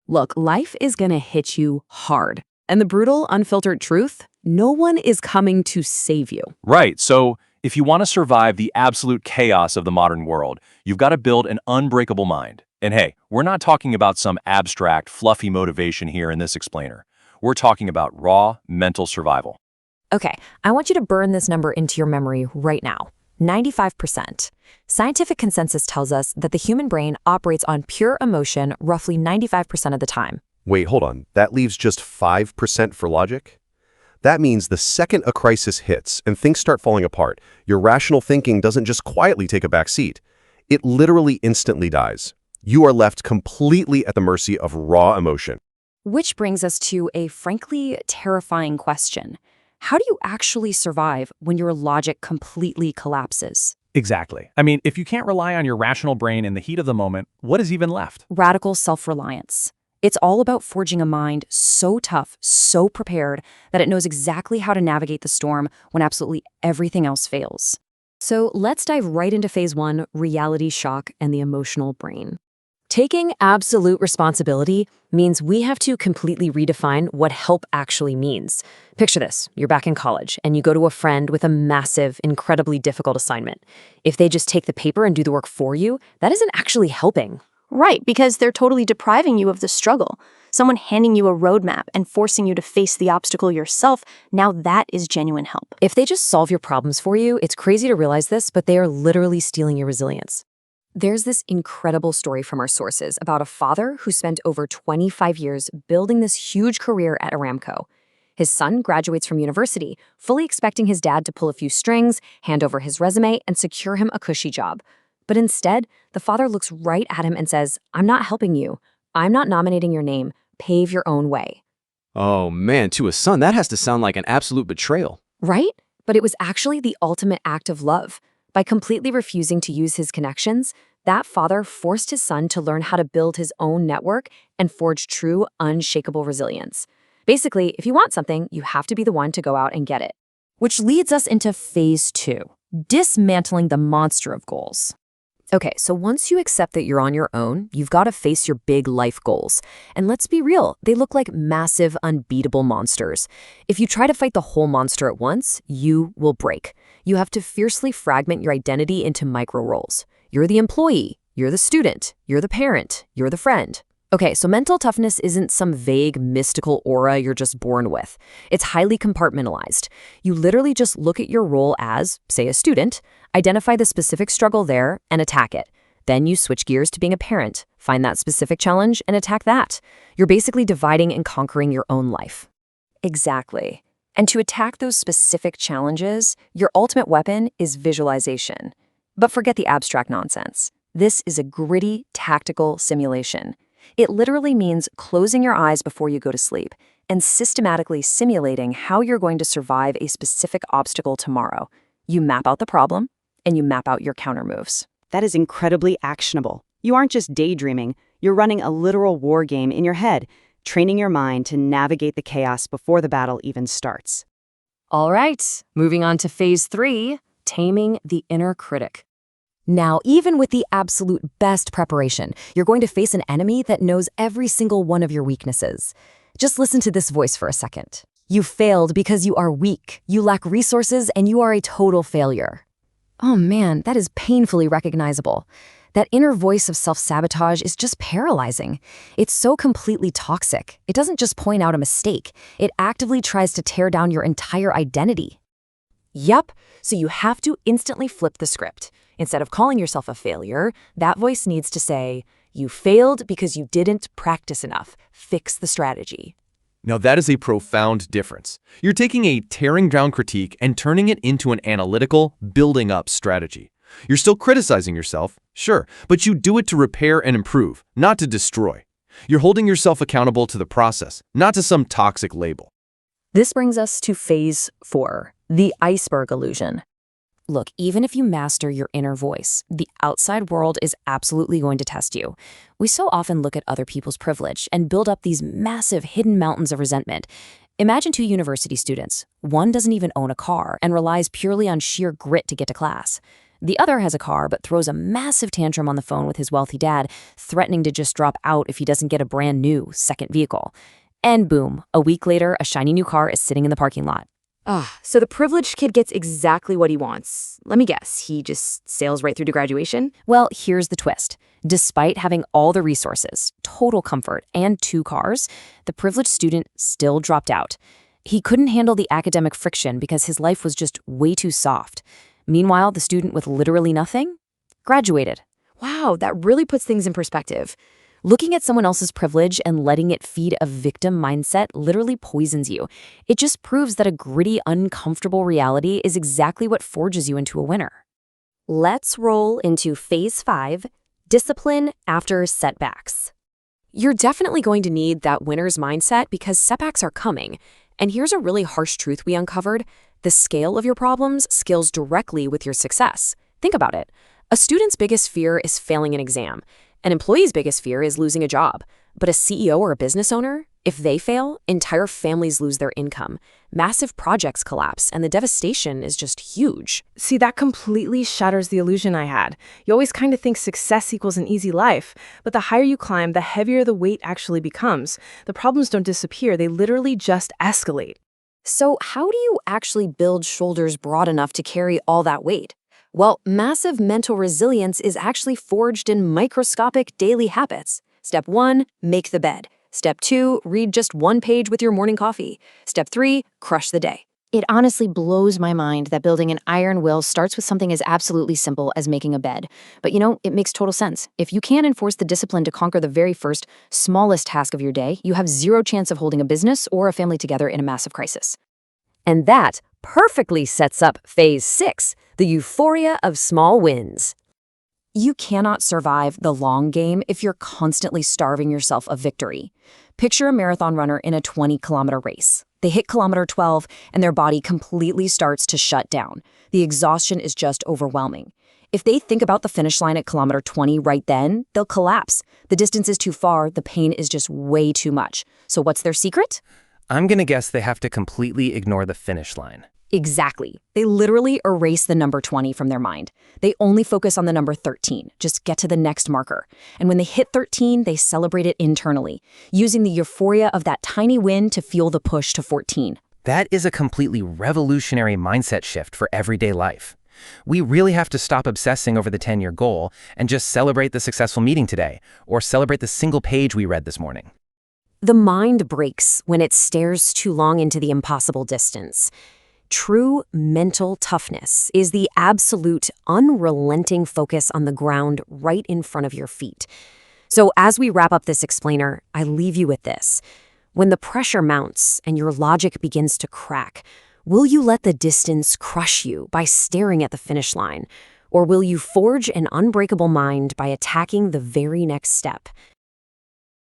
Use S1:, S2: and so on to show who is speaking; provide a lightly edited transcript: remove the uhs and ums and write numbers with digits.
S1: Look, life is gonna hit you hard. And the brutal, unfiltered truth, no one is coming to save you.
S2: Right, so if you want to survive the absolute chaos of the modern world, you've got to build an unbreakable mind. And hey, we're not talking about some abstract, fluffy motivation here in this explainer. We're talking about raw mental survival.
S3: Okay, I want you to burn this number into your memory right now. 95%. Scientific consensus tells us that the human brain operates on pure emotion roughly 95% of the time.
S4: Wait, hold on. That leaves just 5% for logic? That means the second a crisis hits and things start falling apart, your rational thinking doesn't just quietly take a back seat. It literally instantly dies. You are left completely at the mercy of raw emotion.
S5: Which brings us to a frankly terrifying question. How do you actually survive when your logic completely collapses?
S6: Exactly. I mean, if you can't rely on your rational brain in the heat of the moment, what is even left?
S5: Radical self-reliance. It's all about forging a mind so tough, so prepared, that it knows exactly how to navigate the storm when absolutely everything else fails. So let's dive right into phase 1, reality shock and the emotional brain.
S3: Taking absolute responsibility means we have to completely redefine what help actually means. Picture this, you're back in college and you go to a friend with a massive, incredibly difficult assignment. If they just take the paper and do the work for you, that isn't actually helping.
S7: Right, because they're totally depriving you of the struggle. Someone handing you a roadmap and forcing you to face the obstacle yourself, now that is genuine help.
S3: If they just solve your problems for you, it's crazy to realize this, but they are literally stealing your resilience.
S5: There's this incredible story from our sources about a father who spent over 25 years building this huge career at Aramco. His son graduates from university, fully expecting his dad to pull a few strings, hand over his resume, and secure him a cushy job. But instead, the father looks right at him and says, "I'm not helping you. I'm not nominating your name. Pave your own way."
S8: Oh man, to a son, that has to sound like an absolute betrayal.
S5: Right? But it was actually the ultimate act of love. By completely refusing to use his connections, that father forced his son to learn how to build his own network and forge true, unshakable resilience. Basically, if you want something, you have to be the one to go out and get it. Which leads us into phase 2, dismantling the monster of goals.
S3: Okay, so once you accept that you're on your own, you've got to face your big life goals. And let's be real, they look like massive, unbeatable monsters. If you try to fight the whole monster at once, you will break. You have to fiercely fragment your identity into micro roles. You're the employee, you're the student, you're the parent, you're the friend. Okay, so mental toughness isn't some vague, mystical aura you're just born with. It's highly compartmentalized. You literally just look at your role as, say, a student, identify the specific struggle there, and attack it. Then you switch gears to being a parent, find that specific challenge, and attack that. You're basically dividing and conquering your own life.
S5: Exactly. And to attack those specific challenges, your ultimate weapon is visualization. But forget the abstract nonsense. This is a gritty, tactical simulation. It literally means closing your eyes before you go to sleep and systematically simulating how you're going to survive a specific obstacle tomorrow. You map out the problem, and you map out your counter moves.
S9: That is incredibly actionable. You aren't just daydreaming, you're running a literal war game in your head, training your mind to navigate the chaos before the battle even starts.
S5: All right, moving on to phase 3, taming the inner critic.
S3: Now, even with the absolute best preparation, you're going to face an enemy that knows every single one of your weaknesses. Just listen to this voice for a second. You failed because you are weak, you lack resources, and you are a total failure. Oh man, that is painfully recognizable. That inner voice of self-sabotage is just paralyzing. It's so completely toxic. It doesn't just point out a mistake. It actively tries to tear down your entire identity.
S5: Yup, so you have to instantly flip the script. Instead of calling yourself a failure, that voice needs to say, "You failed because you didn't practice enough. Fix the strategy."
S2: Now that is a profound difference. You're taking a tearing down critique and turning it into an analytical, building up strategy. You're still criticizing yourself, sure, but you do it to repair and improve, not to destroy. You're holding yourself accountable to the process, not to some toxic label.
S5: This brings us to phase 4, the iceberg illusion. Look, even if you master your inner voice, the outside world is absolutely going to test you. We so often look at other people's privilege and build up these massive hidden mountains of resentment. Imagine 2 university students. One doesn't even own a car and relies purely on sheer grit to get to class.
S3: The other has a car but throws a massive tantrum on the phone with his wealthy dad, threatening to just drop out if he doesn't get a brand new second vehicle. And boom, a week later, a shiny new car is sitting in the parking lot.
S1: So the privileged kid gets exactly what he wants. Let me guess, he just sails right through to graduation?
S3: Well, here's the twist. Despite having all the resources, total comfort, and 2 cars, the privileged student still dropped out. He couldn't handle the academic friction because his life was just way too soft. Meanwhile, the student with literally nothing graduated.
S1: Wow, that really puts things in perspective.
S3: Looking at someone else's privilege and letting it feed a victim mindset literally poisons you. It just proves that a gritty, uncomfortable reality is exactly what forges you into a winner.
S5: Let's roll into phase 5, discipline after setbacks.
S1: You're definitely going to need that winner's mindset because setbacks are coming. And here's a really harsh truth we uncovered. The scale of your problems scales directly with your success. Think about it. A student's biggest fear is failing an exam. An employee's biggest fear is losing a job. But a CEO or a business owner, if they fail, entire families lose their income. Massive projects collapse, and the devastation is just huge.
S10: See, that completely shatters the illusion I had. You always kind of think success equals an easy life, but the higher you climb, the heavier the weight actually becomes. The problems don't disappear, they literally just escalate.
S5: So how do you actually build shoulders broad enough to carry all that weight? Well, massive mental resilience is actually forged in microscopic daily habits. Step 1, make the bed. Step 2, read just 1 page with your morning coffee. Step 3, crush the day. It honestly blows my mind that building an iron will starts with something as absolutely simple as making a bed. But it makes total sense. If you can't enforce the discipline to conquer the very first, smallest task of your day, you have zero chance of holding a business or a family together in a massive crisis.
S3: And that perfectly sets up phase 6, the euphoria of small wins.
S5: You cannot survive the long game if you're constantly starving yourself of victory. Picture a marathon runner in a 20-kilometer race. They hit kilometer 12 and their body completely starts to shut down. The exhaustion is just overwhelming. If they think about the finish line at kilometer 20 right then, they'll collapse. The distance is too far, the pain is just way too much. So what's their secret?
S11: I'm gonna guess they have to completely ignore the finish line.
S5: Exactly. They literally erase the number 20 from their mind. They only focus on the number 13, just get to the next marker. And when they hit 13, they celebrate it internally, using the euphoria of that tiny win to fuel the push to 14.
S11: That is a completely revolutionary mindset shift for everyday life. We really have to stop obsessing over the 10-year goal and just celebrate the successful meeting today, or celebrate the single page we read this morning.
S3: The mind breaks when it stares too long into the impossible distance. True mental toughness is the absolute, unrelenting focus on the ground right in front of your feet. So as we wrap up this explainer, I leave you with this. When the pressure mounts and your logic begins to crack, will you let the distance crush you by staring at the finish line? Or will you forge an unbreakable mind by attacking the very next step?